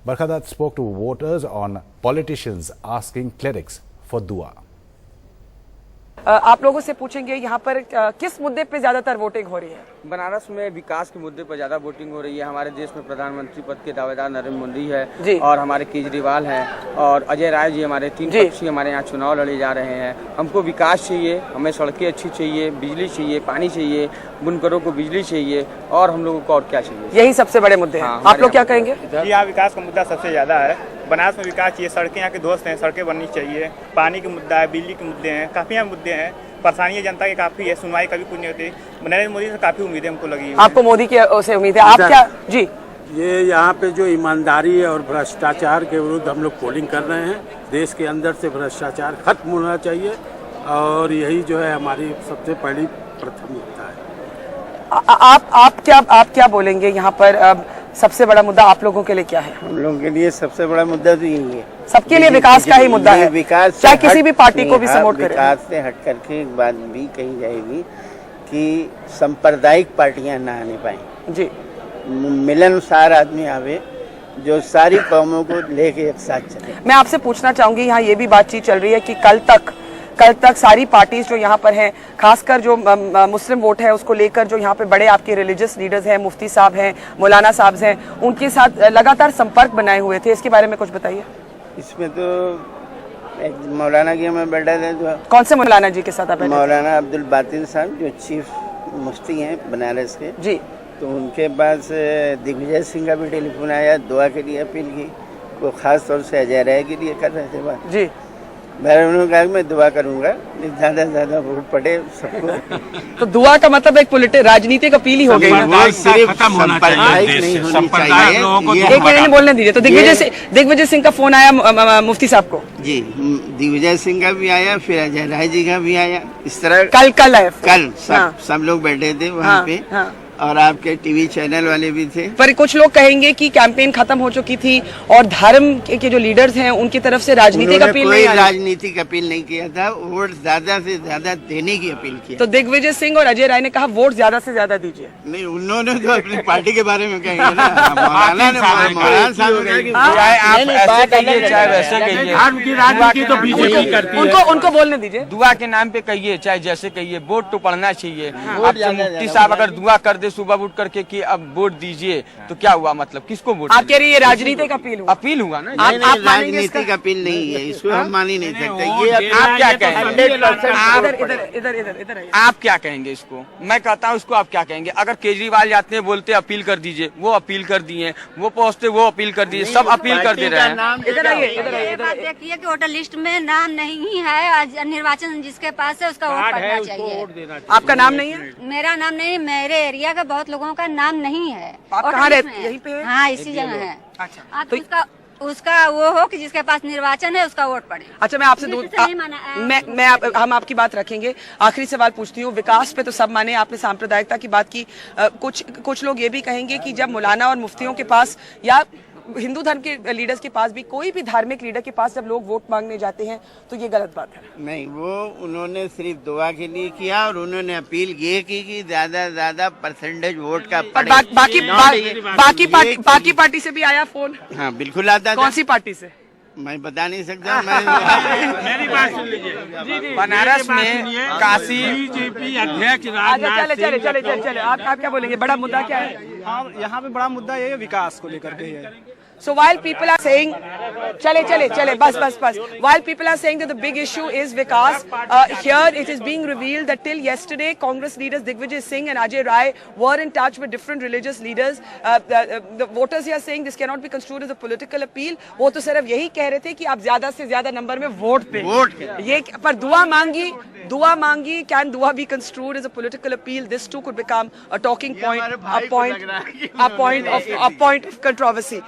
Barkha spoke to voters on politicians asking clerics for dua. आप लोगों से पूछेंगे यहाँ पर किस मुद्दे पे ज्यादातर वोटिंग हो रही है? बनारस में विकास के मुद्दे पर ज्यादा वोटिंग हो रही है। हमारे देश में प्रधानमंत्री पद के दावेदार नरेंद्र मोदी है और हमारे केजरीवाल हैं और अजय राय जी, हमारे तीन पक्षी हमारे यहाँ चुनाव लड़े जा रहे हैं। हमको विकास चाहिए, हमें सड़कें अच्छी चाहिए, बिजली चाहिए, पानी चाहिए, बुनकरों को बिजली चाहिए और हम लोगों को और क्या चाहिए। यही सबसे बड़े मुद्दे हैं। आप लोग क्या कहेंगे? यहाँ विकास का मुद्दा सबसे ज्यादा है। बनारस में विकास चाहिए, सड़कें यहाँ के दोस्त हैं, सड़कें बननी चाहिए, पानी के मुद्दा है, बिजली के मुद्दे हैं, काफी यहाँ मुद्दे हैं। परेशानी जनता की काफी है, सुनवाई कभी कुछ नहीं होती। नरेंद्र मोदी से काफी उम्मीदें हमको लगी। आपको मोदी की से उम्मीद है? आप क्या जी? ये यहाँ पे जो ईमानदारी और भ्रष्टाचार के विरुद्ध हम लोग पोलिंग कर रहे हैं। देश के अंदर से भ्रष्टाचार खत्म होना चाहिए और यही जो है हमारी सबसे पहली प्राथमिकता है। आप क्या बोलेंगे यहाँ पर? सबसे बड़ा मुद्दा आप लोगों के लिए क्या है? हम लोगों के लिए सबसे बड़ा मुद्दा तो यही है, सबके लिए विकास का ही मुद्दा है। विकास चाहे किसी भी पार्टी को भी सपोर्ट करें। विकास से हट करके एक बात भी कही जाएगी कि सांप्रदायिक पार्टियां ना आने पाए जी, मिलनसार आदमी आवे जो सारी कौमों को लेके एक साथ चले। मैं आपसे पूछना चाहूंगी, यहाँ ये भी बातचीत चल रही है कि कल तक सारी पार्टीज जो यहाँ पर हैं, खासकर जो मुस्लिम वोट है उसको लेकर जो यहाँ पे बड़े आपके रिलीजियस लीडर्स हैं, मुफ्ती साहब हैं, मौलाना साहब हैं, उनके साथ लगातार संपर्क बनाए हुए थे। इसके बारे में कुछ बताइए। इसमें तो एक मौलाना की हमें बैठा थे। तो कौन से मौलाना जी के साथ आप? मौलाना अब्दुल बातिन साहब जो चीफ मुफ्ती हैं बनारस के जी, तो उनके पास दिग्विजय सिंह का भी टेलीफोन आया, दुआ के लिए अपील की। वो खास तौर से अजय राय के लिए कर रहे थे बात जी। मैंने उन्होंने कहा मैं दुआ करूंगा ज्यादा से ज्यादा वोट पड़े सबको। तो दुआ का मतलब एक राजनीतिक अपील ही हो गई ना? सिर्फ सांप्रदायिक नहीं होनी चाहिए। एक मिनट बोलने दीजिए। तो दिग्विजय सिंह का फोन आया मुफ्ती साहब को? जी, दिग्विजय सिंह का भी आया, फिर अजय राय जी का भी आया। इस तरह कल आया। कल सब लोग बैठे थे वहाँ पे और आपके टीवी चैनल वाले भी थे। पर कुछ लोग कहेंगे कि कैंपेन खत्म हो चुकी थी और धर्म के जो लीडर्स हैं उनकी तरफ से राजनीतिक अपील नहीं आई। राजनीतिक अपील नहीं किया था, वोट ज्यादा से ज्यादा देने की अपील की। तो दिग्विजय सिंह और अजय राय ने कहा वोट ज्यादा से ज्यादा दीजिए। नहीं, उन्होंने तो अपनी पार्टी के बारे में कहेंगे ना। मौलाना उनको बोलने दीजिए। दुआ के नाम पे कहिए, चाहे जैसे कहिए, वोट तो पड़ना चाहिए। मुफ्ती साहब अगर दुआ कर दे सुबह उठ करके कि अब वोट दीजिए तो क्या हुआ? मतलब किसको वोट? आप कह रही है राजनीतिक अपील हुआ ना? आप राजनीतिक अपील नहीं है, इसको हम मान ही नहीं सकते। ये आप क्या कहेंगे? इधर आप क्या कहेंगे इसको? मैं कहता हूँ इसको आप क्या कहेंगे? अगर केजरीवाल जाते हैं बोलते अपील कर दीजिए, वो अपील कर दिए, वो पहुँचते वो अपील कर दिए, सब अपील कर दे रहे हैं। देखिए कि वोटर लिस्ट में नाम नहीं है, निर्वाचन जिसके पास है उसका वोट पड़ना चाहिए। आपका नाम नहीं है? मेरा नाम नहीं, मेरे एरिया का बहुत लोगों का नाम नहीं है। आप कहाँ रहते हैं? यहीं पे है? हाँ, इसी जगह है। अच्छा, आप उसका वो हो कि जिसके पास निर्वाचन है उसका वोट पड़े। अच्छा, मैं आपसे हम आपकी बात रखेंगे। आखिरी सवाल पूछती हूँ। विकास पे तो सब माने, आपने सांप्रदायिकता की बात की। कुछ लोग ये भी कहेंगे कि जब मौलाना और मुफ्तियों के पास या हिंदू धर्म के लीडर्स के पास भी, कोई भी धार्मिक लीडर के पास जब लोग वोट मांगने जाते हैं तो ये गलत बात है। नहीं, वो उन्होंने सिर्फ दुआ के लिए किया और उन्होंने अपील ये की कि ज्यादा से ज्यादा परसेंटेज वोट का पड़े। बाकी पार्टी से भी आया फोन? हाँ, बिल्कुल आता। कौन सी पार्टी से? मैं बता नहीं सकता। मेरी बात सुन लीजिए। बनारस में काशी बीजेपी अध्यक्ष चले। आप क्या बोलेंगे? बड़ा मुद्दा क्या है? यहाँ पे बड़ा मुद्दा ये विकास को लेकर के है। So while people are saying, chale, bus. While people are saying that the big issue is Vikas, here it is being revealed that till yesterday, Congress leaders Digvijay Singh and Ajay Rai were in touch with different religious leaders. The voters here are saying this cannot be construed as a political appeal. वो तो सिर्फ यही कह रहे थे कि आप ज्यादा से ज्यादा नंबर में वोट पे ये, पर दुआ मांगी. Can dua be construed as a political appeal? This too could become a talking point, a point of controversy.